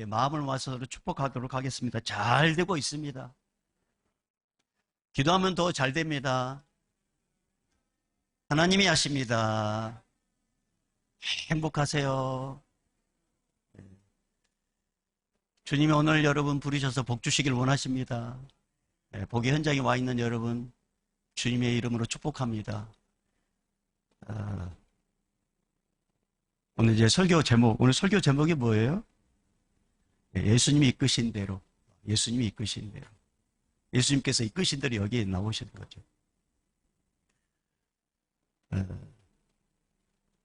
마음을 모아서 축복하도록 하겠습니다. 잘 되고 있습니다. 기도하면 더 잘 됩니다. 하나님이 하십니다. 행복하세요. 주님이 오늘 여러분 부르셔서 복 주시길 원하십니다. 복의 현장에 와 있는 여러분, 주님의 이름으로 축복합니다. 오늘 오늘 설교 제목이 뭐예요? 예수님이 이끄신 대로, 예수님이 이끄신 대로. 예수님께서 이끄신 대로 여기에 나오시는 거죠.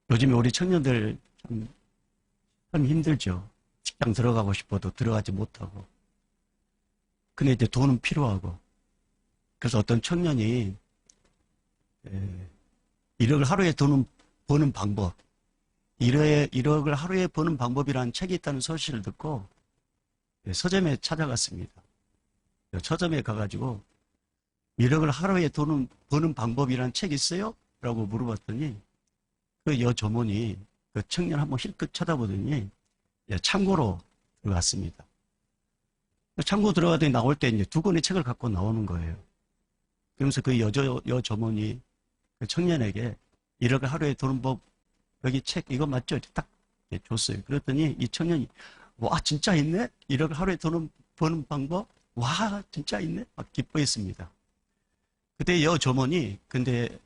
요즘에 우리 청년들 참 힘들죠. 직장 들어가고 싶어도 들어가지 못하고. 근데 이제 돈은 필요하고. 그래서 어떤 청년이 1억을 하루에 버는 방법, 1억을 하루에 버는 방법이라는 책이 있다는 소식을 듣고 서점에 찾아갔습니다. 서점에 가가지고 1억을 하루에 버는 방법이라는 책이 있어요? 라고 물어봤더니 그 여조문이 그 청년 한번 힐끗 쳐다보더니 창고로 들어갔습니다. 창고 들어가더니 나올 때 이제 2권의 책을 갖고 나오는 거예요. 그러면서 그 여조문이 그 청년에게 1억을 하루에 버는 법, 여기 책 이거 맞죠? 딱 줬어요. 그랬더니 이 청년이 와 진짜 있네? 1억을 하루에 버는 방법? 와 진짜 있네? 막 기뻐했습니다. 그때 여조문이 근데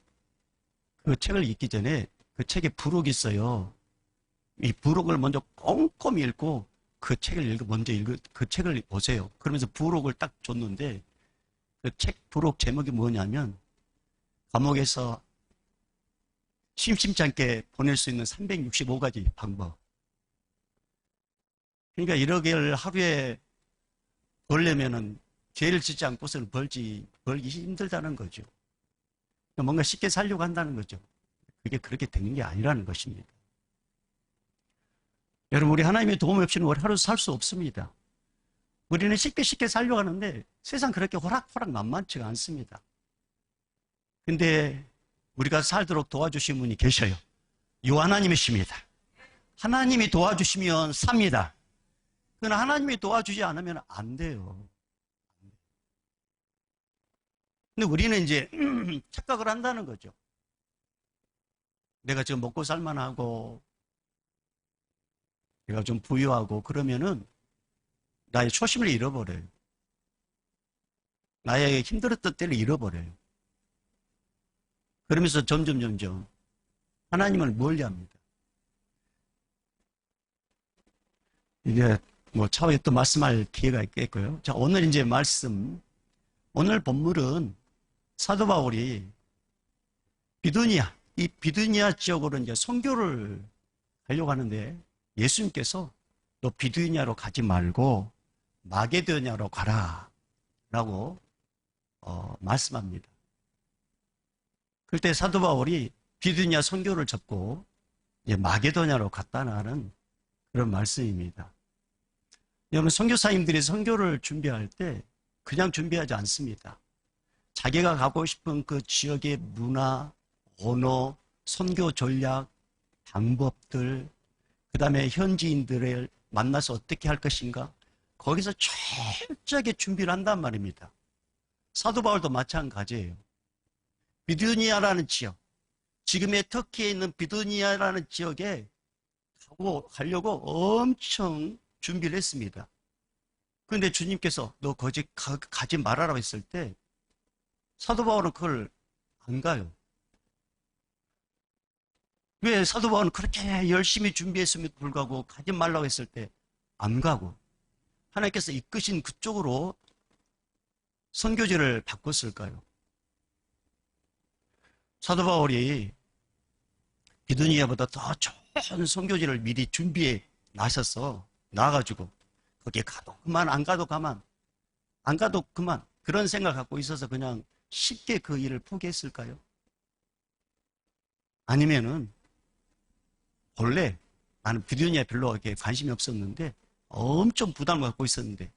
그 책을 읽기 전에 그 책에 부록이 있어요. 이 부록을 먼저 꼼꼼히 읽고 그 책을 그 책을 보세요. 그러면서 부록을 딱 줬는데 그 책 부록 제목이 뭐냐면 감옥에서 심심치 않게 보낼 수 있는 365가지 방법. 그러니까 1억을 하루에 벌려면은 죄를 짓지 않고서는 벌기 힘들다는 거죠. 뭔가 쉽게 살려고 한다는 거죠. 그게 그렇게 되는 게 아니라는 것입니다. 여러분, 우리 하나님의 도움 없이는 우리 하루 살 수 없습니다. 우리는 쉽게 살려고 하는데 세상 그렇게 호락호락 만만치가 않습니다. 근데 우리가 살도록 도와주신 분이 계셔요. 요 하나님이십니다. 하나님이 도와주시면 삽니다. 그러나 하나님이 도와주지 않으면 안 돼요. 근데 우리는 이제 착각을 한다는 거죠. 내가 지금 먹고 살만하고 내가 좀 부유하고 그러면은 나의 초심을 잃어버려요. 나의 힘들었던 때를 잃어버려요. 그러면서 점점 하나님을 멀리합니다. 이제 뭐 차후에 또 말씀할 기회가 있겠고요. 자, 오늘 이제 오늘 본문은 사도 바울이 이 비두니아 지역으로 이제 선교를 하려고 하는데 예수님께서 너 비두니아로 가지 말고 마게도냐로 가라 라고 말씀합니다. 그때 사도 바울이 비두니아 선교를 접고 이제 마게도냐로 갔다는 그런 말씀입니다. 여러분, 선교사님들이 선교를 준비할 때 그냥 준비하지 않습니다. 자기가 가고 싶은 그 지역의 문화, 언어, 선교 전략, 방법들, 그 다음에 현지인들을 만나서 어떻게 할 것인가, 거기서 철저하게 준비를 한단 말입니다. 사도 바울도 마찬가지예요. 비두니아라는 지역, 지금의 터키에 있는 비두니아라는 지역에 가려고 엄청 준비를 했습니다. 그런데 주님께서 너 거기 가지 말아라고 했을 때 사도 바울은 그걸 안 가요. 왜 사도 바울은 그렇게 열심히 준비했음에도 불구하고 가지 말라고 했을 때 안 가고 하나님께서 이끄신 그쪽으로 선교지를 바꿨을까요? 사도 바울이 비두니아보다 더 좋은 선교지를 미리 준비해 나가지고 거기에 가도 그만, 안 가도 가만, 안 가도 그만, 그런 생각 갖고 있어서 그냥 쉽게 그 일을 포기했을까요? 아니면은 본래 나는 비두니아에 별로 이렇게 관심이 없었는데 엄청 부담을 갖고 있었는데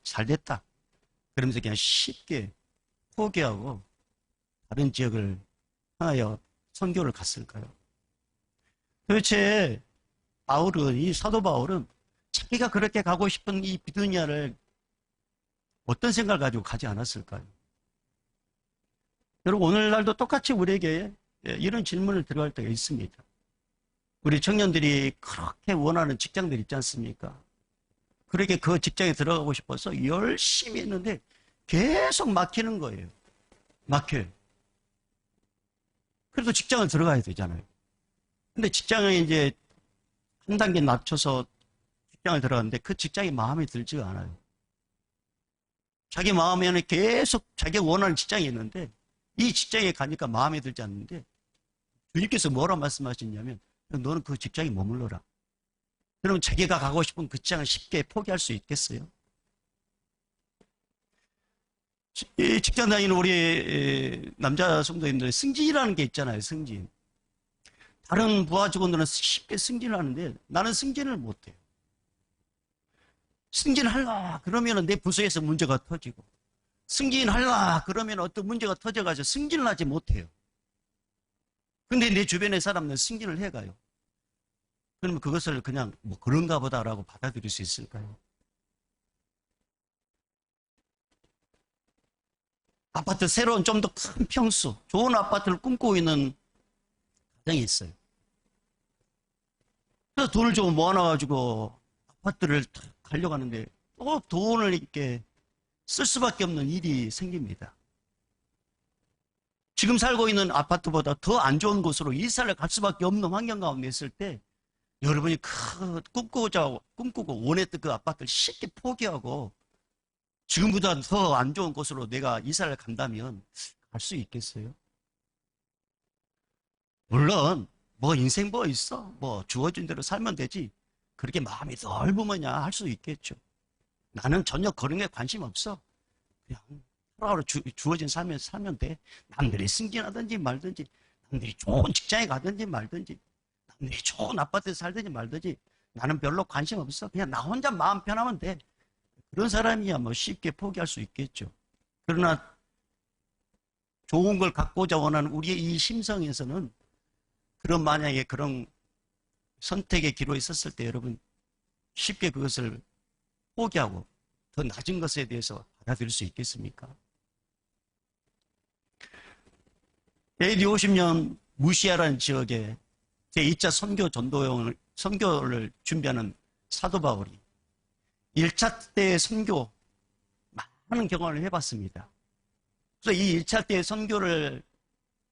잘 됐다 그러면서 그냥 쉽게 포기하고 다른 지역을 향하여 선교를 갔을까요? 도대체 이 사도 바울은 자기가 그렇게 가고 싶은 이 비두니아를 어떤 생각을 가지고 가지 않았을까요? 여러분, 오늘날도 똑같이 우리에게 이런 질문을 들어갈 때가 있습니다. 우리 청년들이 그렇게 원하는 직장들 있지 않습니까? 그렇게 그 직장에 들어가고 싶어서 열심히 했는데 계속 막히는 거예요. 막혀요. 그래도 직장을 들어가야 되잖아요. 근데 직장을 이제 한 단계 낮춰서 직장을 들어갔는데 그 직장이 마음에 들지가 않아요. 자기 마음에는 계속 자기가 원하는 직장이 있는데 이 직장에 가니까 마음에 들지 않는데 주님께서 뭐라 말씀하셨냐면 너는 그 직장에 머물러라. 그러면 자기가 가고 싶은 그 직장을 쉽게 포기할 수 있겠어요? 이 직장 다니는 우리 남자 성도님들 승진이라는 게 있잖아요. 승진. 다른 부하 직원들은 쉽게 승진을 하는데 나는 승진을 못해요. 승진하려 그러면 내 부서에서 문제가 터지고 승진하려 그러면 어떤 문제가 터져가지고 승진을 하지 못해요. 근데 내 주변의 사람들은 승진을 해가요. 그러면 그것을 그냥 뭐 그런가 보다라고 받아들일 수 있을까요? 아파트 새로운 좀 더 큰 평수, 좋은 아파트를 꿈꾸고 있는 가정이 있어요. 그래서 돈을 좀 모아놔가지고 아파트를 탁 가려고 하는데 또 돈을 이렇게 쓸 수밖에 없는 일이 생깁니다. 지금 살고 있는 아파트보다 더 안 좋은 곳으로 이사를 갈 수밖에 없는 환경 가운데 있을 때 여러분이 꿈꾸고 원했던 그 아파트를 쉽게 포기하고 지금보다 더 안 좋은 곳으로 내가 이사를 간다면 갈 수 있겠어요? 물론 뭐 인생 뭐 있어? 뭐 주어진 대로 살면 되지. 그렇게 마음이 넓으면야 할 수 있겠죠. 나는 전혀 그런 게 관심 없어. 그냥 하루하루 주어진 삶에 살면 돼. 남들이 승진하든지 말든지, 남들이 좋은 직장에 가든지 말든지, 남들이 좋은 아파트에 살든지 말든지, 나는 별로 관심 없어. 그냥 나 혼자 마음 편하면 돼. 그런 사람이야 뭐 쉽게 포기할 수 있겠죠. 그러나 좋은 걸 갖고자 원하는 우리의 이 심성에서는 그런 만약에 그런 선택의 기로에 있었을 때 여러분 쉽게 그것을 포기하고 더 낮은 것에 대해서 받아들일 수 있겠습니까? AD 50년 무시아라는 지역에 제2차 선교를 준비하는 사도 바울이 1차 때 선교 많은 경험을 해봤습니다. 그래서 이 1차 때 선교를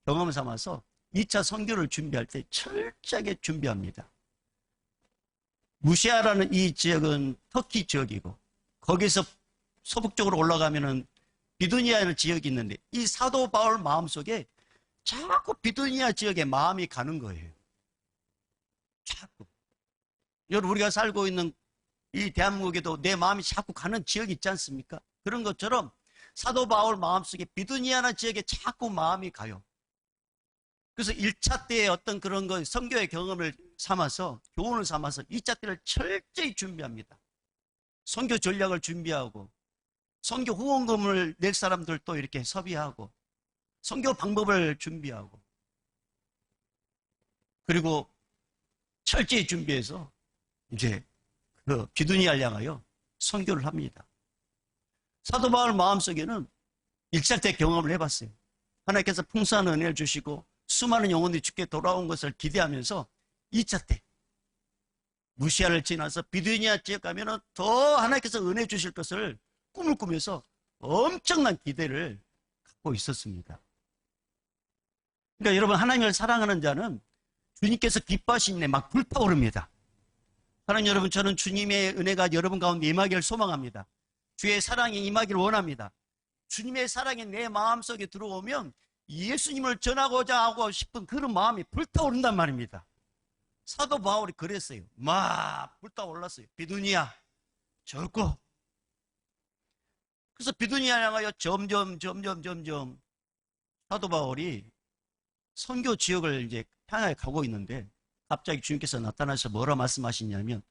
경험 삼아서 2차 선교를 준비할 때 철저하게 준비합니다. 무시아라는 이 지역은 터키 지역이고 거기서 서북쪽으로 올라가면은 비두니아라는 지역이 있는데 이 사도 바울 마음속에 자꾸 비두니아 지역에 마음이 가는 거예요. 자꾸. 여러분 우리가 살고 있는 이 대한민국에도 내 마음이 자꾸 가는 지역이 있지 않습니까? 그런 것처럼 사도 바울 마음속에 비두니아라는 지역에 자꾸 마음이 가요. 그래서 1차 때의 어떤 그런 거 선교의 경험을 삼아서 교훈을 삼아서 2차 때를 철저히 준비합니다. 선교 전략을 준비하고 선교 후원금을 낼 사람들도 이렇게 섭외하고 선교 방법을 준비하고 그리고 철저히 준비해서 이제 그 비두니아를 향하여 선교를 합니다. 사도 바울 마음속에는 1차 때 경험을 해봤어요. 하나님께서 풍성한 은혜를 주시고 수많은 영혼들이 주께 돌아온 것을 기대하면서 2차 때 무시아를 지나서 비두니아 지역 가면은 더 하나님께서 은혜 주실 것을 꿈을 꾸면서 엄청난 기대를 갖고 있었습니다. 그러니까 여러분 하나님을 사랑하는 자는 주님께서 기뻐하시는 막 불타오릅니다. 사랑하는 여러분 저는 주님의 은혜가 여러분 가운데 임하기를 소망합니다. 주의 사랑이 임하기를 원합니다. 주님의 사랑이 내 마음속에 들어오면 예수님을 전하고자 하고 싶은 그런 마음이 불타오른단 말입니다. 사도 바울이 그랬어요. 막 불타올랐어요. 비두니아 절고. 그래서 비두니아 향하여 점점 사도 바울이 선교 지역을 이제 향해 가고 있는데 갑자기 주님께서 나타나셔서 뭐라 말씀하시냐면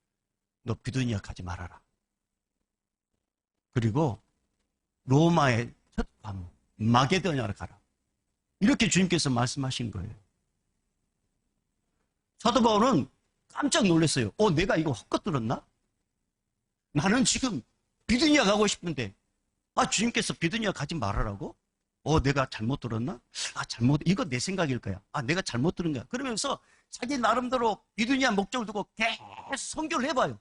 너 비두니아 가지 말아라. 그리고 로마의 첫 관 마게도냐로 가라. 이렇게 주님께서 말씀하신 거예요. 사도 바울은 깜짝 놀랐어요. 내가 이거 헛것 들었나? 나는 지금 비두니아 가고 싶은데, 주님께서 비두니아 가지 말아라고? 내가 잘못 들었나? 이거 내 생각일 거야. 내가 잘못 들은 거야. 그러면서 자기 나름대로 비두니아 목적을 두고 계속 선교를 해봐요.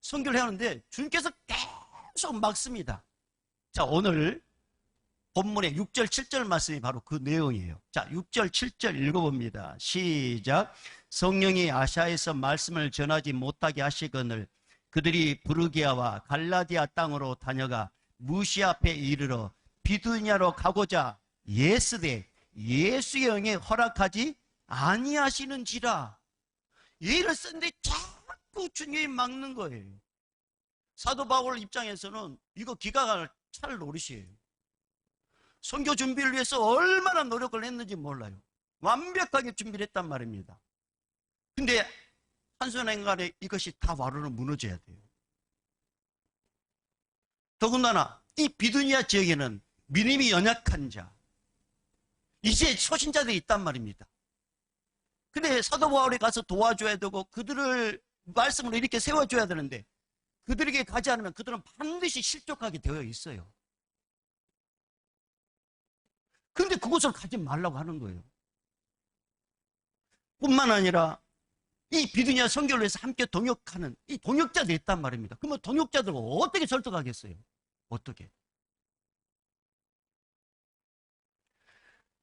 선교를 하는데 주님께서 계속 막습니다. 자, 오늘 본문의 6절, 7절 말씀이 바로 그 내용이에요. 자, 6절, 7절 읽어봅니다. 시작. 성령이 아시아에서 말씀을 전하지 못하게 하시거늘 그들이 부르기아와 갈라디아 땅으로 다녀가 무시 앞에 이르러 비두니아로 가고자 예스되 예수의 영에 허락하지 아니하시는지라. 예를 썼는데 자꾸 주님이 막는 거예요. 사도 바울 입장에서는 이거 기가 찰 노릇이에요. 선교 준비를 위해서 얼마나 노력을 했는지 몰라요. 완벽하게 준비를 했단 말입니다. 근데 한순간에 이것이 다 와르르 무너져야 돼요. 더군다나 이 비두니아 지역에는 믿음이 연약한 자, 이제 초신자들이 있단 말입니다. 근데 사도 바울이 가서 도와줘야 되고 그들을 말씀을 이렇게 세워줘야 되는데 그들에게 가지 않으면 그들은 반드시 실족하게 되어 있어요. 근데 그곳을 가지 말라고 하는 거예요. 뿐만 아니라 이 비두니아 선교를 위해서 함께 동역하는 이 동역자들이 있단 말입니다. 그러면 동역자들을 어떻게 설득하겠어요? 어떻게?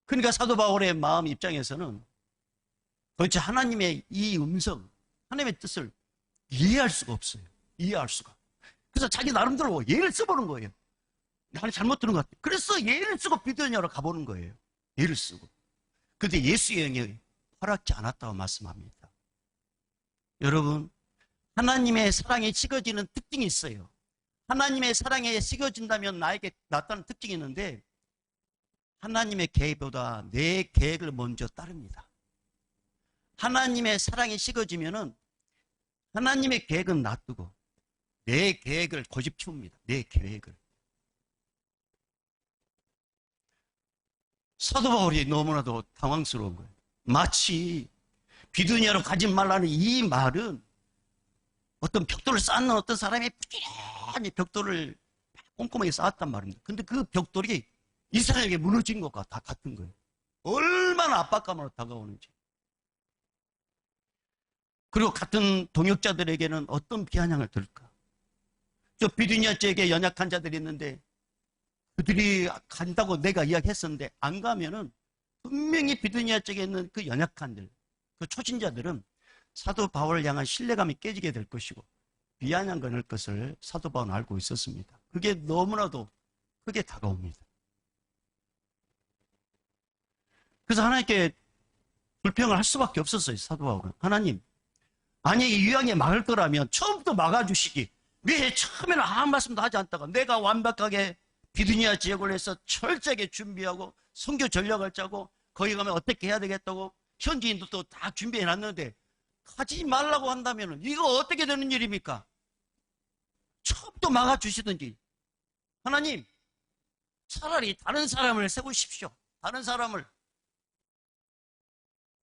그러니까 사도 바울의 마음 입장에서는 도대체 하나님의 이 음성, 하나님의 뜻을 이해할 수가 없어요. 이해할 수가. 그래서 자기 나름대로 예를 써보는 거예요. 나는 잘못 들은 것 같아요. 그래서 예를 쓰고 비두니아로 가보는 거예요. 예를 쓰고. 그런데 예수의 영이 허락지 않았다고 말씀합니다. 여러분, 하나님의 사랑에 식어지는 특징이 있어요. 하나님의 사랑에 식어진다면 나에게 나타나는 특징이 있는데 하나님의 계획보다 내 계획을 먼저 따릅니다. 하나님의 사랑이 식어지면은 하나님의 계획은 놔두고 내 계획을 고집 피웁니다. 내 계획을. 사도 바울이 너무나도 당황스러운 거예요. 마치 비두니아로 가지 말라는 이 말은 어떤 벽돌을 쌓는 어떤 사람이 부지런히 벽돌을 꼼꼼하게 쌓았단 말입니다. 근데 그 벽돌이 이스라엘에게 무너진 것과 다 같은 거예요. 얼마나 압박감으로 다가오는지. 그리고 같은 동역자들에게는 어떤 비아냥을 들을까? 저 비두니아 지역에 연약한 자들이 있는데 그들이 간다고 내가 이야기했었는데 안 가면은 분명히 비두니아 쪽에 있는 그 연약한들, 그 초신자들은 사도 바울을 향한 신뢰감이 깨지게 될 것이고 비아냥 거릴 것을 사도 바울은 알고 있었습니다. 그게 너무나도 크게 다가옵니다. 그래서 하나님께 불평을 할 수밖에 없었어요. 사도 바울은. 하나님, 아니 이 유황에 막을 거라면 처음부터 막아주시기 왜 처음에는 아무 말씀도 하지 않다가 내가 완벽하게 비두니아 지역을 해서 철저하게 준비하고 선교 전략을 짜고 거기 가면 어떻게 해야 되겠다고 현지인들도 다 준비해 놨는데 가지 말라고 한다면 이거 어떻게 되는 일입니까? 처음부터 막아주시든지. 하나님, 차라리 다른 사람을 세우십시오. 다른 사람을.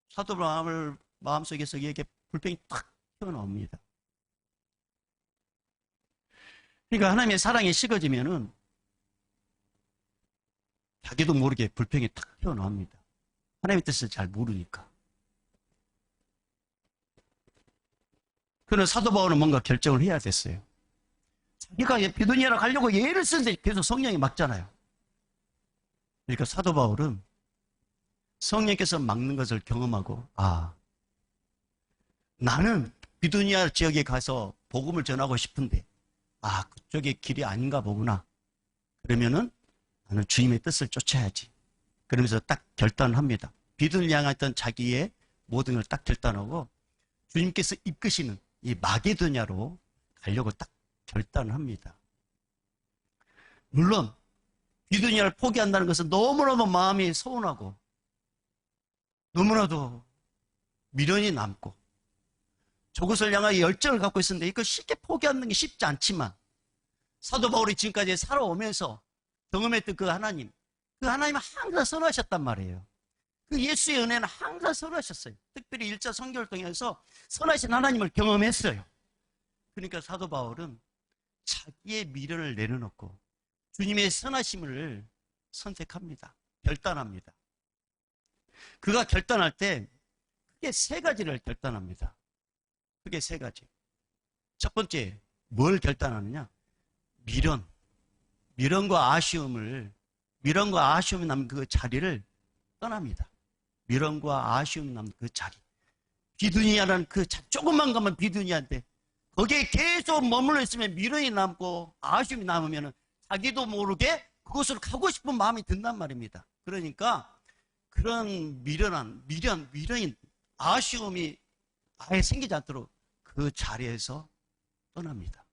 사도 바울 마음속에서 이게 불평이 탁 튀어나옵니다. 그러니까 하나님의 사랑이 식어지면은 자기도 모르게 불평이 탁 튀어나옵니다. 하나님의 뜻을 잘 모르니까. 그러나 사도 바울은 뭔가 결정을 해야 됐어요. 자기가 비두니아로 가려고 예를 쓰는데 계속 성령이 막잖아요. 그러니까 사도 바울은 성령께서 막는 것을 경험하고 나는 비두니아 지역에 가서 복음을 전하고 싶은데 그쪽이 길이 아닌가 보구나. 그러면은 나는 주님의 뜻을 쫓아야지. 그러면서 딱 결단을 합니다. 비두니아 향한 자기의 모든 걸 딱 결단하고 주님께서 이끄시는 이 마게도냐로 가려고 딱 결단을 합니다. 물론 비두니아를 포기한다는 것은 너무너무 마음이 서운하고 너무나도 미련이 남고 저것을 향하여 열정을 갖고 있었는데 이걸 쉽게 포기하는 게 쉽지 않지만 사도 바울이 지금까지 살아오면서 경험했던 그 하나님은 항상 선하셨단 말이에요. 그 예수의 은혜는 항상 선하셨어요. 특별히 1차 선교를 통해서 선하신 하나님을 경험했어요. 그러니까 사도 바울은 자기의 미련을 내려놓고 주님의 선하심을 선택합니다. 결단합니다. 그가 결단할 때 크게 세 가지를 결단합니다. 크게 세 가지. 첫 번째, 뭘 결단하느냐? 미련과 아쉬움이 남은 그 자리를 떠납니다. 미련과 아쉬움이 남은 그 자리. 비두니아라는 그 조금만 가면 비두니아인데 거기에 계속 머물러 있으면 미련이 남고 아쉬움이 남으면 자기도 모르게 그곳으로 가고 싶은 마음이 든단 말입니다. 그러니까 그런 미련이 아쉬움이 아예 생기지 않도록 그 자리에서 떠납니다.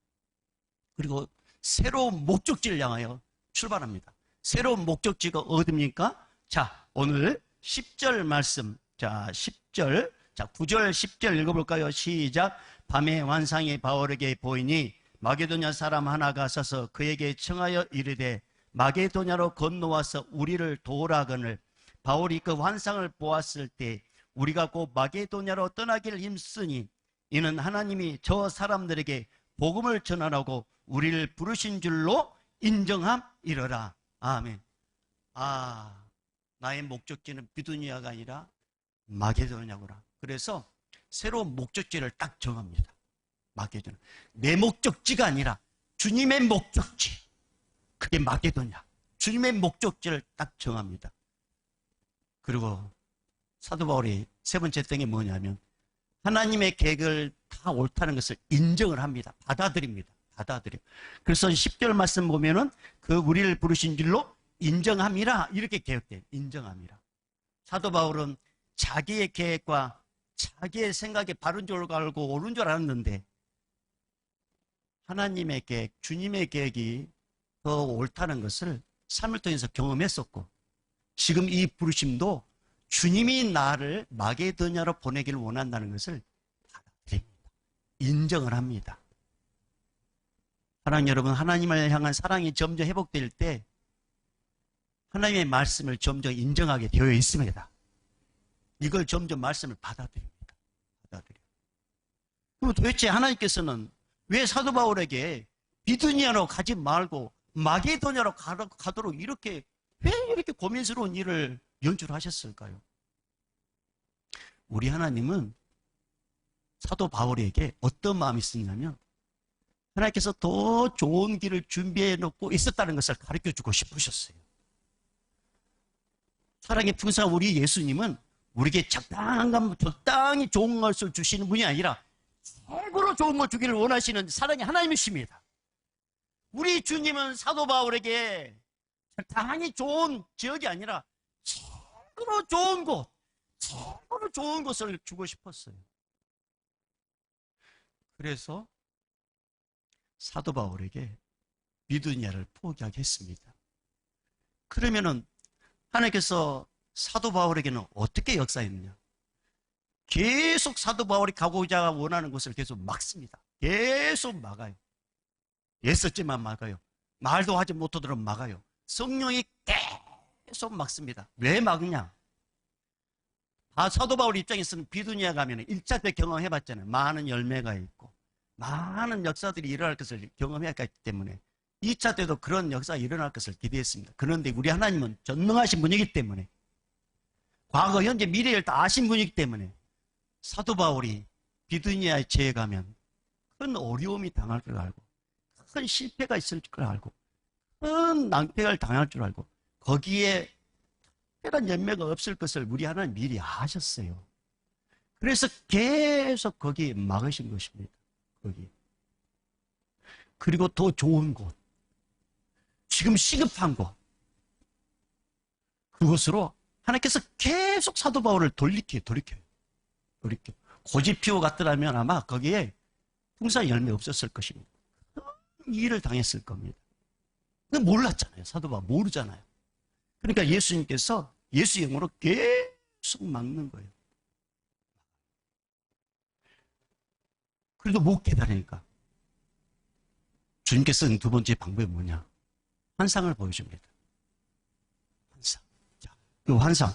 그리고 새로운 목적지를 향하여 출발합니다. 새로운 목적지가 어디입니까? 자, 오늘 10절 말씀. 자, 10절. 자, 9절, 10절 읽어볼까요? 시작. 밤에 환상이 바울에게 보이니 마게도냐 사람 하나가 서서 그에게 청하여 이르되 마게도냐로 건너와서 우리를 도우라거늘. 바울이 그 환상을 보았을 때 우리가 곧 마게도냐로 떠나기를 힘쓰니 이는 하나님이 저 사람들에게 복음을 전하라고 우리를 부르신 줄로 인정함이러라. 아멘. 나의 목적지는 비두니아가 아니라 마게도냐구나. 그래서 새로운 목적지를 딱 정합니다. 마게도냐. 내 목적지가 아니라 주님의 목적지. 그게 마게도냐. 주님의 목적지를 딱 정합니다. 그리고 사도 바울이 세 번째 땡이 뭐냐면 하나님의 계획을 다 옳다는 것을 인정을 합니다. 받아들입니다. 그래서 10절 말씀 보면은 그 우리를 부르신 줄로 인정함이라 이렇게 개혁돼요. 인정함이라. 사도 바울은 자기의 계획과 자기의 생각에 바른 줄 알고 옳은 줄 알았는데 하나님의 계획, 주님의 계획이 더 옳다는 것을 삶을 통해서 경험했었고 지금 이 부르심도 주님이 나를 마게도냐로 보내기를 원한다는 것을 받아들입니다. 인정을 합니다. 사랑하는 여러분, 하나님을 향한 사랑이 점점 회복될 때 하나님의 말씀을 점점 인정하게 되어 있습니다. 이걸 점점 말씀을 받아들입니다. 그럼 도대체 하나님께서는 왜 사도 바울에게 비두니아로 가지 말고 마게도냐로 가도록 왜 이렇게 고민스러운 일을 연출하셨을까요? 우리 하나님은 사도 바울에게 어떤 마음이 있었냐면 하나님께서 더 좋은 길을 준비해 놓고 있었다는 것을 가르쳐 주고 싶으셨어요. 사랑의 풍성한 우리 예수님은 우리에게 적당히 좋은 것을 주시는 분이 아니라 최고로 좋은 걸 주기를 원하시는 사랑의 하나님이십니다. 우리 주님은 사도 바울에게 적당히 좋은 지역이 아니라 최고로 좋은 것을 주고 싶었어요. 그래서 사도 바울에게 비두니아를 포기하게 했습니다. 그러면은 하나님께서 사도 바울에게는 어떻게 역사했느냐? 계속 사도 바울이 가고자 원하는 곳을 계속 막습니다. 계속 막아요. 애썼지만 막아요. 말도 하지 못하도록 막아요. 성령이 계속 막습니다. 왜 막냐? 사도 바울 입장에서는 비두니아 가면 1차 때 경험해봤잖아요. 많은 열매가 있고 많은 역사들이 일어날 것을 경험했기 때문에 2차 때도 그런 역사가 일어날 것을 기대했습니다. 그런데 우리 하나님은 전능하신 분이기 때문에 과거, 현재, 미래를 다 아신 분이기 때문에 사도 바울이 비두니아에 처해 가면 큰 어려움이 당할 걸 알고 큰 실패가 있을 걸 알고 큰 낭패를 당할 줄 알고 거기에 특별한 열매가 없을 것을 우리 하나님 미리 아셨어요. 그래서 계속 거기 막으신 것입니다. 거기. 그리고 더 좋은 곳, 지금 시급한 곳, 그곳으로 하나님께서 계속 사도 바울을 돌리켜요. 고집피우 같더라면 아마 거기에 풍성한 열매 없었을 것입니다. 큰 일을 당했을 겁니다. 근데 몰랐잖아요. 사도 바울 모르잖아요. 그러니까 예수님께서 예수 영으로 계속 막는 거예요. 그래도 못 깨달으니까 주님께서 쓴 두 번째 방법이 뭐냐? 환상을 보여줍니다. 환상. 자, 그 환상.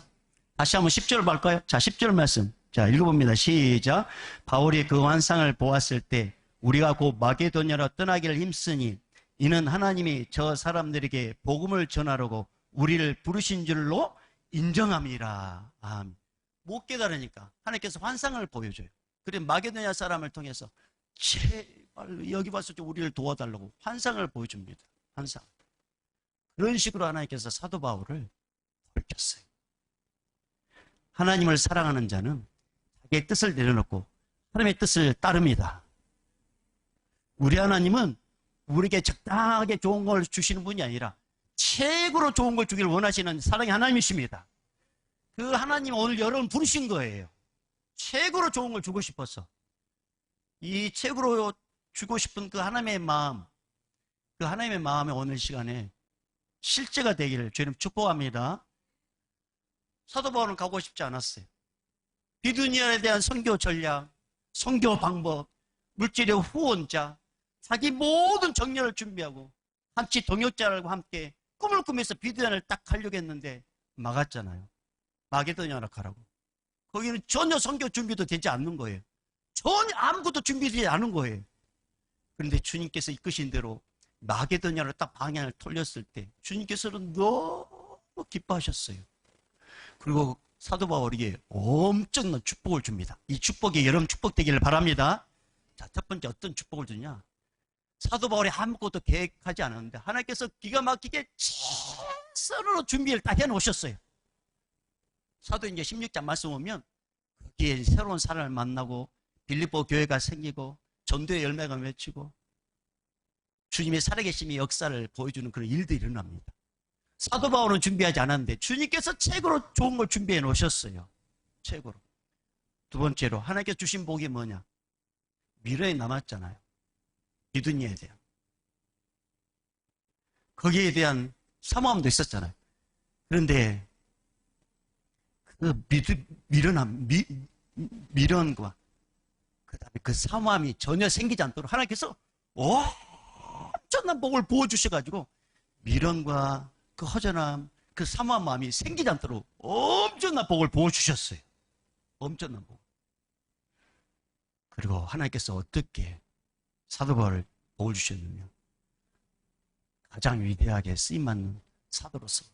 다시 한번 10절 볼까요? 자, 10절 말씀. 자, 읽어봅니다. 시작. 바울이 그 환상을 보았을 때 우리가 곧 마게도냐로 떠나기를 힘쓰니 이는 하나님이 저 사람들에게 복음을 전하려고 우리를 부르신 줄로 인정함이라. 못 깨달으니까 하나님께서 환상을 보여줘요. 그래 마게도냐 사람을 통해서 제발 여기 와서 좀 우리를 도와달라고 환상을 보여줍니다. 환상. 그런 식으로 하나님께서 사도 바울을 가르쳤어요. 하나님을 사랑하는 자는 자기의 뜻을 내려놓고 하나님의 뜻을 따릅니다. 우리 하나님은 우리에게 적당하게 좋은 걸 주시는 분이 아니라 최고로 좋은 걸 주기를 원하시는 사랑의 하나님이십니다. 그 하나님 오늘 여러분 부르신 거예요. 최고로 좋은 걸 주고 싶어서. 이 최고로 주고 싶은 그 하나님의 마음, 그 하나님의 마음이 오늘 시간에 실제가 되기를 주님 축복합니다. 사도 바울은 가고 싶지 않았어요. 비두니아에 대한 선교 전략, 선교 방법, 물질의 후원자, 자기 모든 정렬을 준비하고 함께 동역자들과 함께 꿈을 꾸면서 비두니아를 딱 가려고 했는데 막았잖아요. 마게도냐로 가라고. 거기는 전혀 선교 준비도 되지 않는 거예요. 전혀 아무것도 준비되지 않은 거예요. 그런데 주님께서 이끄신 대로 마게도냐로 딱 방향을 돌렸을 때 주님께서는 너무 기뻐하셨어요. 그리고 사도 바울에게 엄청난 축복을 줍니다. 이 축복이 여러분 축복 되기를 바랍니다. 자, 첫 번째 어떤 축복을 주냐? 사도 바울이 아무것도 계획하지 않았는데 하나님께서 기가 막히게 최선으로 준비를 딱 해놓으셨어요. 사도행전 16장 말씀 보면 거기에 새로운 사람을 만나고 빌립보 교회가 생기고 전도의 열매가 맺히고 주님의 살아계심의 역사를 보여주는 그런 일들이 일어납니다. 사도 바울은 준비하지 않았는데 주님께서 최고로 좋은 걸 준비해 놓으셨어요. 최고로. 두 번째로 하나님께서 주신 복이 뭐냐? 미래에 남았잖아요. 비두니아에 대한. 거기에 대한 사모함도 있었잖아요. 그런데 그 미련과 그다음에 그 사모함이 전혀 생기지 않도록 하나님께서 엄청난 복을 부어주셔가지고 미련과 그 허전함, 그 사모한 마음이 생기지 않도록 엄청난 복을 부어주셨어요. 엄청난 복. 그리고 하나님께서 어떻게 사도 바울을 복을 주셨느냐? 가장 위대하게 쓰임받는 사도로서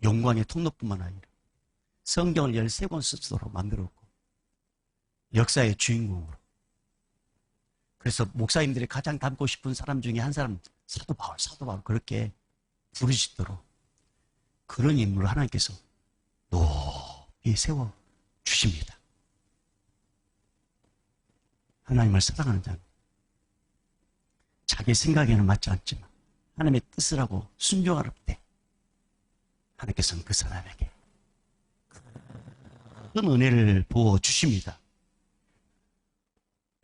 영광의 통로뿐만 아니라 성경을 13권 쓰도록 만들었고 역사의 주인공으로. 그래서 목사님들이 가장 닮고 싶은 사람 중에 한 사람 사도 바울 그렇게 부르시도록 그런 인물을 하나님께서 높이 세워 주십니다. 하나님을 사랑하는 자는 자기 생각에는 맞지 않지만 하나님의 뜻을 하고 순종할 때 하나님께서는 그 사람에게 큰 은혜를 부어 주십니다.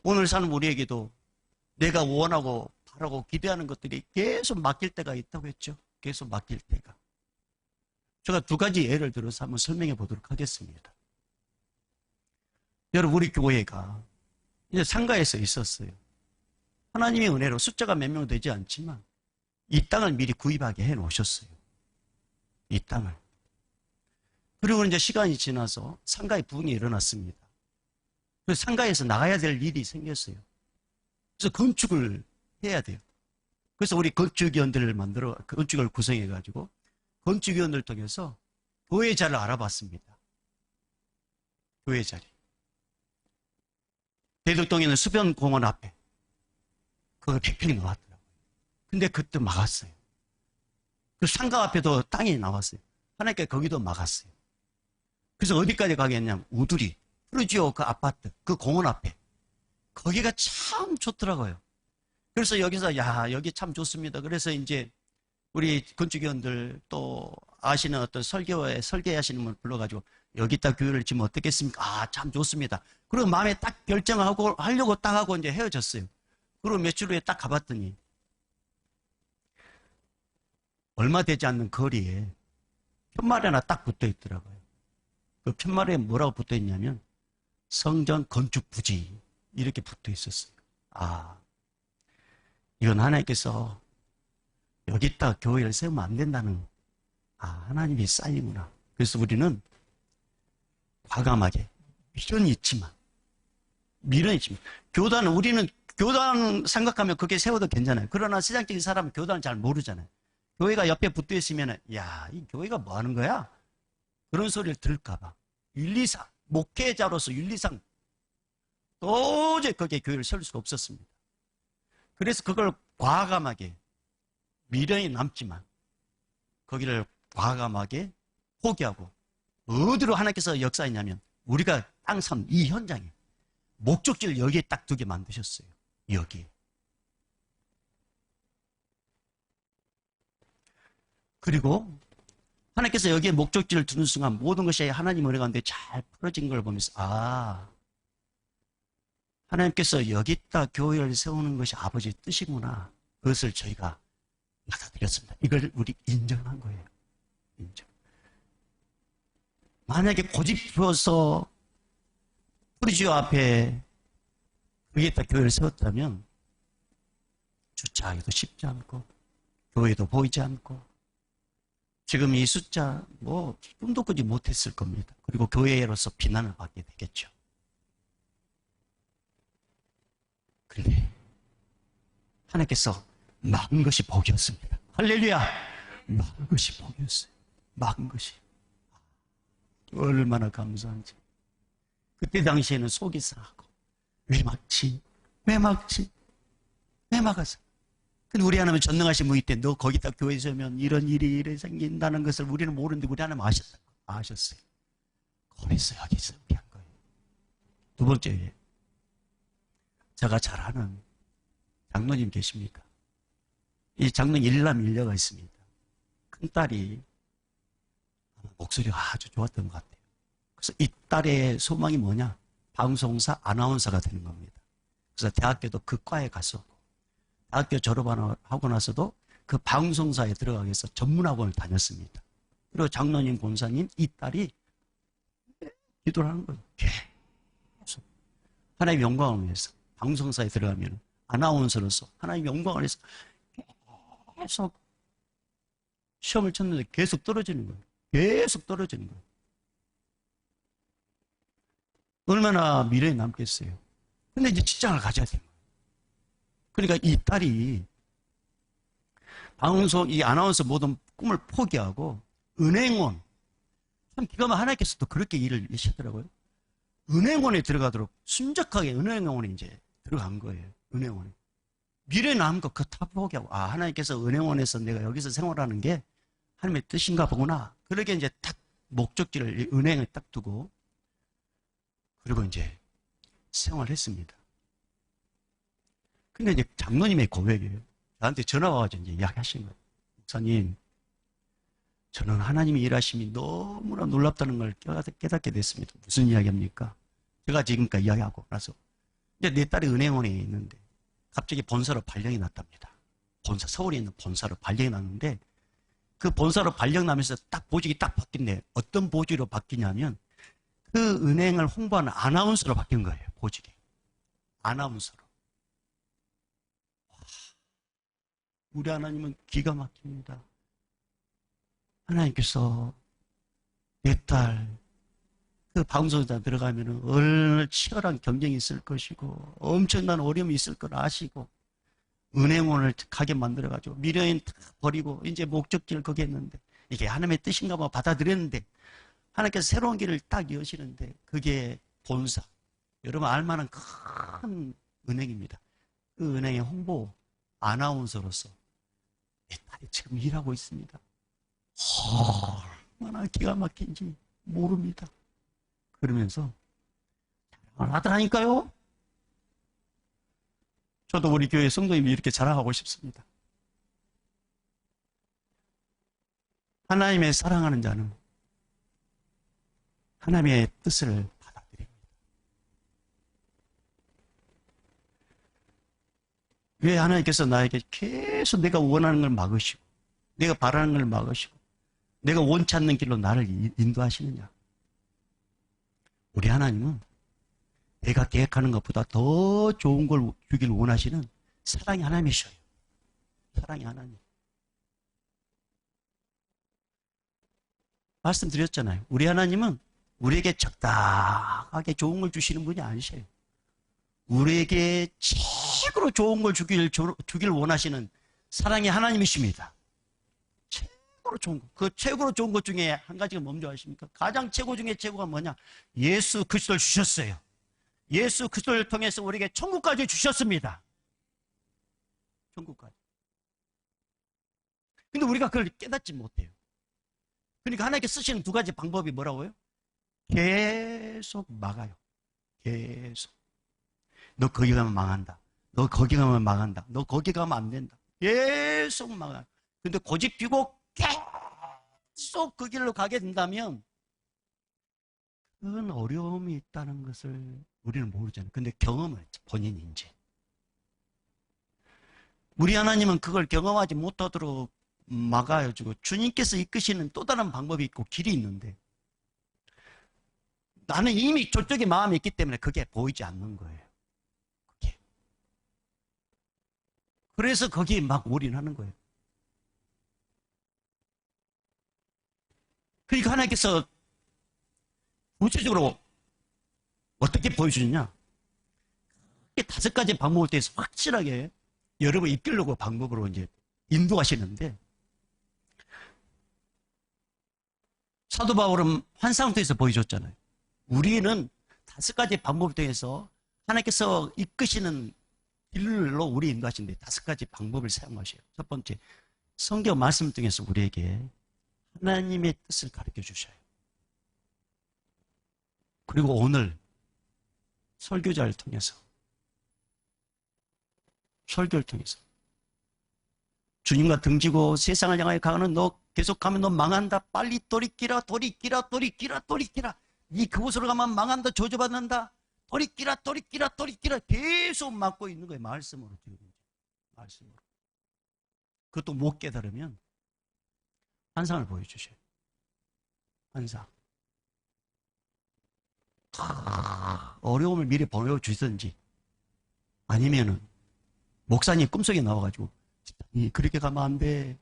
오늘 사는 우리에게도 내가 원하고 바라고 기대하는 것들이 계속 맡길 때가 있다고 했죠. 계속 맡길 때가. 제가 두 가지 예를 들어서 한번 설명해 보도록 하겠습니다. 여러분, 우리 교회가 이제 상가에서 있었어요. 하나님의 은혜로 숫자가 몇 명 되지 않지만 이 땅을 미리 구입하게 해 놓으셨어요. 이 땅을. 그리고 이제 시간이 지나서 상가에 부흥이 일어났습니다. 그래서 상가에서 나가야 될 일이 생겼어요. 그래서 건축을 해야 돼요. 그래서 우리 건축위원들을 건축을 구성해가지고 건축위원들을 통해서 교회 자리를 알아봤습니다. 교회 자리. 대덕동에 있는 수변공원 앞에 그걸 팽팽히 나왔더라고요. 근데 그때 막았어요. 그 상가 앞에도 땅이 나왔어요. 하나님께 거기도 막았어요. 그래서 어디까지 가겠냐면 우두리, 푸르지오 그 아파트, 그 공원 앞에. 거기가 참 좋더라고요. 그래서 여기서 여기 참 좋습니다. 그래서 이제 우리 건축위원들 또 아시는 어떤 설계하시는 분 불러가지고 여기다 교회를 지면 어떻겠습니까? 참 좋습니다. 그리고 마음에 딱 하려고 딱 하고 이제 헤어졌어요. 그리고 며칠 후에 딱 가봤더니 얼마 되지 않는 거리에 편말이 하나 딱 붙어 있더라고요. 그 편말에 뭐라고 붙어 있냐면 성전 건축 부지 이렇게 붙어 있었어요. 이건 하나님께서 여기다 교회를 세우면 안 된다는 하나님의 사인이구나. 그래서 우리는 과감하게 미련이 있지만 교단은 우리는 교단 생각하면 그게 세워도 괜찮아요. 그러나 세상적인 사람은 교단을 잘 모르잖아요. 교회가 옆에 붙어 있으면, 야, 이 교회가 뭐 하는 거야? 그런 소리를 들을까봐. 윤리상, 목회자로서 윤리상 도저히 거기에 교회를 세울 수가 없었습니다. 그래서 그걸 과감하게, 미련이 남지만 거기를 과감하게 포기하고, 어디로 하나님께서 역사했냐면 우리가 땅 산 이 현장에 목적지를 여기에 딱 두게 만드셨어요. 여기. 그리고 하나님께서 여기에 목적지를 두는 순간 모든 것이 하나님 은혜 가운데 잘 풀어진 걸 보면서, 아, 하나님께서 여기다 교회를 세우는 것이 아버지의 뜻이구나. 그것을 저희가 받아들였습니다. 이걸 우리 인정한 거예요. 인정. 만약에 고집부어서 프리지오 앞에 여기다 교회를 세웠다면 주차하기도 쉽지 않고 교회도 보이지 않고 지금 이 숫자 꿈도 꾸지 못했을 겁니다. 그리고 교회로서 비난을 받게 되겠죠. 그런데 하나님께서 막은 것이 복이었습니다. 할렐루야! 막은 것이 복이었어요. 막은 것이. 얼마나 감사한지. 그때 당시에는 속이 상하고 왜 막지? 왜 막지? 왜 막았어? 근데 우리 하나님은 전능하신 분이 때 너 거기다 교회 세우면 이런 일이 생긴다는 것을 우리는 모르는데 우리 하나님 아셨어요. 아셨어요. 그래서 여기 세우게 한 거예요. 두 번째, 제가 잘 아는 장로님 계십니까? 이 장로님 일남 일녀가 있습니다. 큰딸이 목소리가 아주 좋았던 것 같아요. 그래서 이 딸의 소망이 뭐냐? 방송사 아나운서가 되는 겁니다. 그래서 대학교도 그 과에 갔었고 대학교 졸업하고 나서도 그 방송사에 들어가기 위해서 전문학원을 다녔습니다. 그리고 장로님 권사님 이 딸이 기도를 하는 거예요. 계속 하나님의 영광을 위해서 방송사에 들어가면 아나운서로서 하나님의 영광을 위해서 계속 시험을 쳤는데 계속 떨어지는 거예요. 계속 떨어지는 거예요. 얼마나 미래에 남겠어요. 근데 이제 직장을 가져야 되는 거예요. 그러니까 이 딸이 이 아나운서 모든 꿈을 포기하고 은행원, 참 기가 막히게 하나님께서도 그렇게 일을 하시더라고요. 은행원에 들어가도록 순적하게 은행원에 이제 들어간 거예요. 은행원에. 미래에 남은 거 그거 다 포기하고, 아, 하나님께서 은행원에서 내가 여기서 생활하는 게 하나님의 뜻인가 보구나. 그러게 이제 딱 목적지를 은행에 딱 두고, 그리고 이제 생활했습니다. 근데 이제 장로님의 고백이에요. 나한테 전화 와가지고 이제 이야기하신 거예요. 목사님, 저는 하나님의 일하심이 너무나 놀랍다는 걸 깨닫게 됐습니다. 무슨 이야기입니까? 제가 지금까지 이야기하고 나서 이제 내 딸이 은행원에 있는데 갑자기 본사로 발령이 났답니다. 본사, 서울에 있는 본사로 발령이 났는데 그 본사로 발령 나면서 딱 보직이 딱 바뀐대. 어떤 보직으로 바뀌냐면 그 은행을 홍보하는 아나운서로 바뀐 거예요. 보직이. 아나운서로. 와, 우리 하나님은 기가 막힙니다. 하나님께서 내 딸 그 방송에 들어가면 얼마나 치열한 경쟁이 있을 것이고 엄청난 어려움이 있을 걸 아시고 은행원을 가게 만들어가지고 미련인 다 버리고 이제 목적지를 거기 했는데 이게 하나님의 뜻인가 봐 받아들였는데 하나님께서 새로운 길을 딱 여시는데 그게 본사, 여러분 알만한 큰 은행입니다. 그 은행의 홍보 아나운서로서 내 딸이 지금 일하고 있습니다. 얼마나 기가 막힌지 모릅니다. 그러면서 자랑을 하더라니까요. 저도 우리 교회 성도님이 이렇게 자랑하고 싶습니다. 하나님의 사랑하는 자는 하나님의 뜻을 받아들입니다. 왜 하나님께서 나에게 계속 내가 원하는 걸 막으시고 내가 바라는 걸 막으시고 내가 원치 않는 길로 나를 인도하시느냐? 우리 하나님은 내가 계획하는 것보다 더 좋은 걸 주길 원하시는 사랑의 하나님이셔요. 사랑의 하나님. 말씀드렸잖아요. 우리 하나님은 우리에게 적당하게 좋은 걸 주시는 분이 아니셔요. 우리에게 최고 최고로 좋은 걸 주길 원하시는 사랑의 하나님이십니다. 최고로 좋은 것. 그 최고로 좋은 것 중에 한 가지가 뭔지 아십니까? 가장 최고 중에 최고가 뭐냐? 예수 그리스도를 주셨어요. 예수 그리스도를 통해서 우리에게 천국까지 주셨습니다. 천국까지. 근데 우리가 그걸 깨닫지 못해요. 그러니까 하나님께 쓰시는 두 가지 방법이 뭐라고요? 계속 막아요. 계속. 너 거기 가면 망한다. 너 거기 가면 망한다. 너 거기 가면 안 된다. 계속 막아요. 근데 고집 피고 계속 그 길로 가게 된다면 그건 어려움이 있다는 것을 우리는 모르잖아요. 근데 경험을 했죠. 본인이 이제. 우리 하나님은 그걸 경험하지 못하도록 막아요 주고 주님께서 이끄시는 또 다른 방법이 있고 길이 있는데 나는 이미 저쪽에 마음이 있기 때문에 그게 보이지 않는 거예요. 그게. 그래서 거기에 막 올인하는 거예요. 그러니까 하나님께서 구체적으로 어떻게 보여주느냐? 5가지 방법을 통해서 확실하게 여러분 이끌려고 방법으로 이제 인도하시는데 사도 바울은 환상을 통해서 보여줬잖아요. 우리는 5가지 방법을 통해서 하나님께서 이끄시는 길로 우리 인도하시는데 5가지 방법을 사용하셔요. 첫 번째, 성경 말씀 통해서 우리에게 하나님의 뜻을 가르쳐 주셔요. 그리고 오늘 설교자를 통해서 설교를 통해서 주님과 등지고 세상을 향하여 가는 너 계속 가면 너 망한다. 빨리 돌이키라. 네 그곳으로 가면 망한다. 저주받는다. 돌이키라. 계속 막고 있는 거예요. 말씀으로. 말씀으로. 그것도 못 깨달으면 환상을 보여주셔요. 환상. 어려움을 미리 보여주든지 아니면은 목사님 꿈속에 나와가지고 그렇게 가면 안 돼.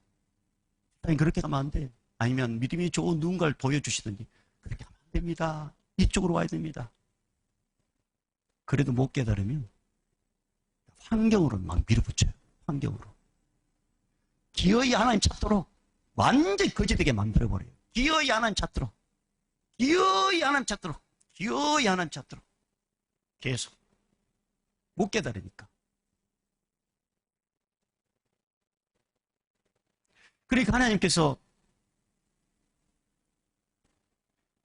그렇게 가면 안 돼. 아니면 믿음이 좋은 누군가를 보여주시든지 그렇게 하면 안 됩니다. 이쪽으로 와야 됩니다. 그래도 못 깨달으면 환경으로 막 밀어붙여요. 환경으로. 기어이 하나님 찾도록 완전히 거짓되게 만들어버려요. 기어이 하나님 찾도록. 기어이 하나님 찾도록. 기어이 하나님 찾도록. 계속. 못 깨달으니까. 그러니까 하나님께서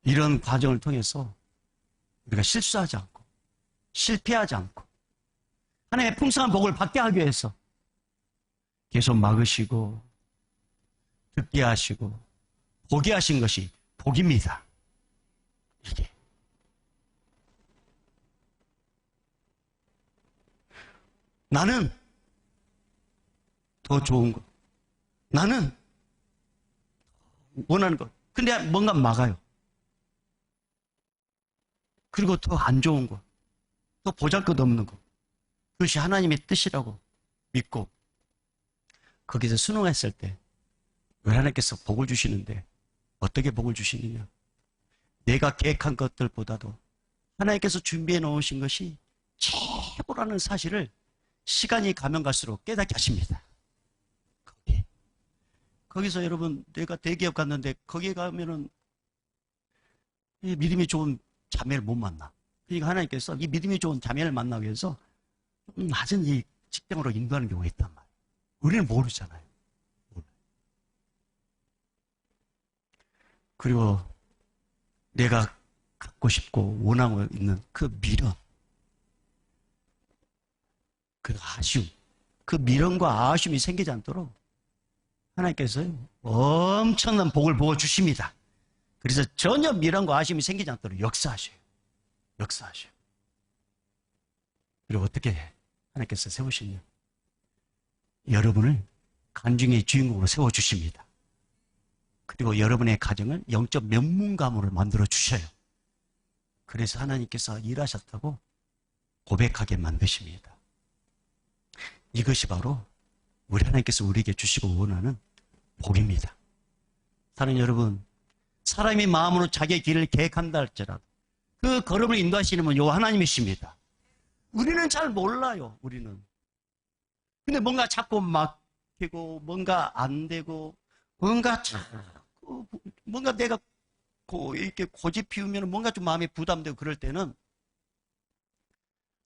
이런 과정을 통해서 우리가 실수하지 않고 실패하지 않고 하나님의 풍성한 복을 받게 하기 위해서 계속 막으시고 듣게 하시고 보게 하신 것이 복입니다. 이게. 나는 더 좋은 것. 나는 원하는 것. 근데 뭔가 막아요. 그리고 더 안 좋은 것. 더 보잘것없는 것. 그것이 하나님의 뜻이라고 믿고 거기서 순응했을 때 하나님께서 복을 주시는데 어떻게 복을 주시느냐. 내가 계획한 것들보다도 하나님께서 준비해 놓으신 것이 최고라는 사실을 시간이 가면 갈수록 깨닫게 하십니다. 거기서 여러분 내가 대기업 갔는데 거기에 가면은 믿음이 좋은 자매를 못 만나. 그러니까 하나님께서 이 믿음이 좋은 자매를 만나기 위해서 좀 낮은 이 직장으로 인도하는 경우가 있단 말이에요. 우리는 모르잖아요. 몰라요. 그리고 내가 갖고 싶고 원하고 있는 그 미련, 그 아쉬움, 그 미련과 아쉬움이 생기지 않도록 하나님께서 엄청난 복을 부어주십니다. 그래서 전혀 미련과 아쉬움이 생기지 않도록 역사하셔요. 역사하셔요. 그리고 어떻게 하나님께서 세우시냐. 여러분을 간증의 주인공으로 세워주십니다. 그리고 여러분의 가정을 영적 면문가무로 만들어 주셔요. 그래서 하나님께서 일하셨다고 고백하게 만드십니다. 이것이 바로 우리 하나님께서 우리에게 주시고 원하는 복입니다. 사랑하는 여러분, 사람이 마음으로 자기의 길을 계획한다 할지라도 그 걸음을 인도하시는 분은 요 하나님이십니다. 우리는 잘 몰라요. 우리는 근데 뭔가 자꾸 막히고 뭔가 안 되고 뭔가 자꾸 뭔가 내가 이렇게 고집 피우면 뭔가 좀 마음에 부담되고 그럴 때는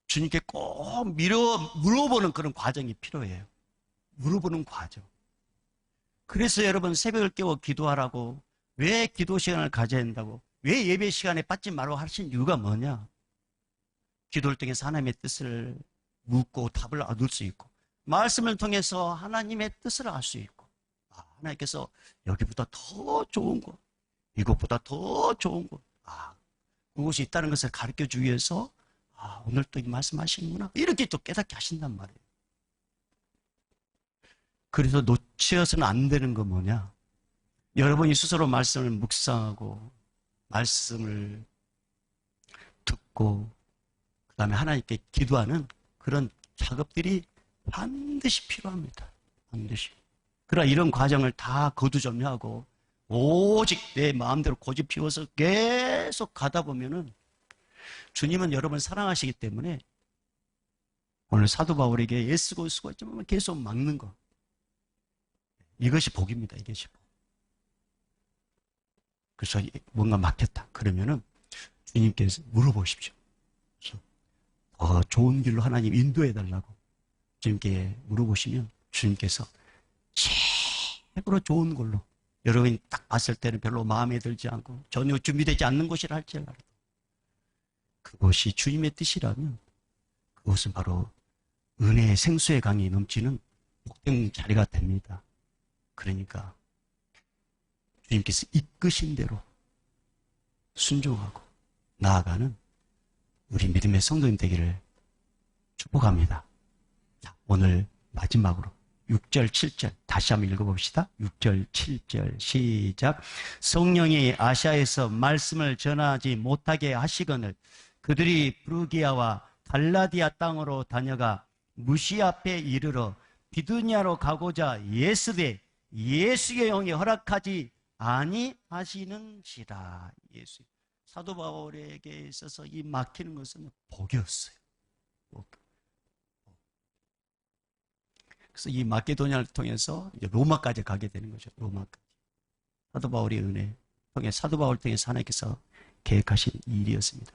주님께 꼭 물어보는 그런 과정이 필요해요. 물어보는 과정. 그래서 여러분 새벽을 깨워 기도하라고, 왜 기도 시간을 가져야 한다고, 왜 예배 시간에 빠지 말라고 하신 이유가 뭐냐? 기도를 통해서 하나님의 뜻을 묻고 답을 얻을 수 있고, 말씀을 통해서 하나님의 뜻을 알 수 있고, 하나님께서 여기보다 더 좋은 곳, 이곳보다 더 좋은 곳, 그곳이 있다는 것을 가르쳐 주기 위해서 오늘 또 이 말씀하시는구나, 이렇게 또 깨닫게 하신단 말이에요. 그래서 놓쳐서는 안 되는 건 뭐냐? 여러분이 스스로 말씀을 묵상하고 말씀을 듣고 그 다음에 하나님께 기도하는 그런 작업들이 반드시 필요합니다. 반드시. 그러나 이런 과정을 다 거두절미하고 오직 내 마음대로 고집 피워서 계속 가다 보면은 주님은 여러분을 사랑하시기 때문에 오늘 사도 바울에게 애쓰고 있지만 계속 막는 거, 이것이 복입니다. 이것이 복. 그래서 뭔가 막혔다 그러면은 주님께서 물어보십시오. 더 좋은 길로 하나님 인도해 달라고 주님께 물어보시면 주님께서 최고로 좋은 걸로, 여러분이 딱 봤을 때는 별로 마음에 들지 않고 전혀 준비되지 않는 곳이라 할지라도 그것이 주님의 뜻이라면 그것은 바로 은혜의 생수의 강이 넘치는 복된 자리가 됩니다. 그러니까 주님께서 이끄신 대로 순종하고 나아가는 우리 믿음의 성도님 되기를 축복합니다. 자, 오늘 마지막으로 6절, 7절 다시 한번 읽어봅시다. 6절, 7절 시작. 성령이 아시아에서 말씀을 전하지 못하게 하시거늘 그들이 브루기아와 갈라디아 땅으로 다녀가 무시 앞에 이르러 비두니아로 가고자 예수되 예수의 영이 허락하지 아니하시는지라. 예수. 사도 바울에게 있어서 이 막히는 것은 복이었어요. 복. 그래서 이 마케도니아를 통해서 이제 로마까지 가게 되는 거죠. 로마까지. 사도 바울의 은혜 통해 사도 바울 통해서 하나님께서 계획하신 일이었습니다.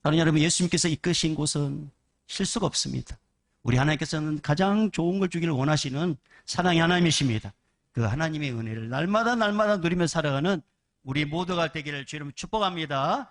사랑하는 여러분, 예수님께서 이끄신 곳은 실수가 없습니다. 우리 하나님께서는 가장 좋은 걸 주기를 원하시는 사랑의 하나님이십니다. 그 하나님의 은혜를 날마다 누리며 살아가는 우리 모두가 되기를 주 이름으로 축복합니다.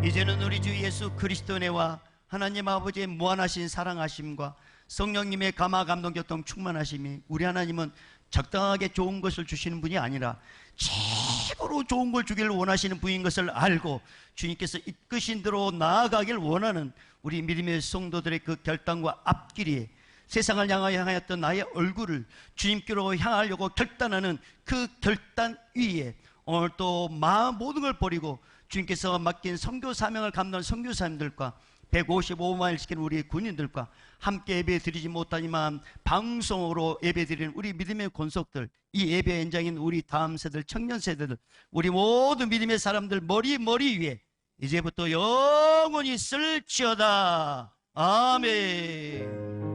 이제는 우리 주 예수 그리스도 은혜와 하나님 아버지의 무한하신 사랑하심과 성령님의 감화 감동 교통 충만하심이, 우리 하나님은 적당하게 좋은 것을 주시는 분이 아니라 최고로 좋은 걸 주기를 원하시는 분인 것을 알고 주님께서 이끄신 대로 나아가길 원하는 우리 믿음의 성도들의 그 결단과 앞길이 세상을 향하였던 나의 얼굴을 주님께로 향하려고 결단하는 그 결단 위에 오늘 또 모든 걸 버리고 주님께서 맡긴 선교 사명을 감당하는 선교사님들과 155마일 지킨 우리 군인들과 함께 예배 드리지 못하지만 방송으로 예배 드리는 우리 믿음의 권속들, 이 예배 현장인 우리 다음 세대들, 청년 세대들, 우리 모든 믿음의 사람들 머리 위에 이제부터 영원히 쓸지어다. 아멘.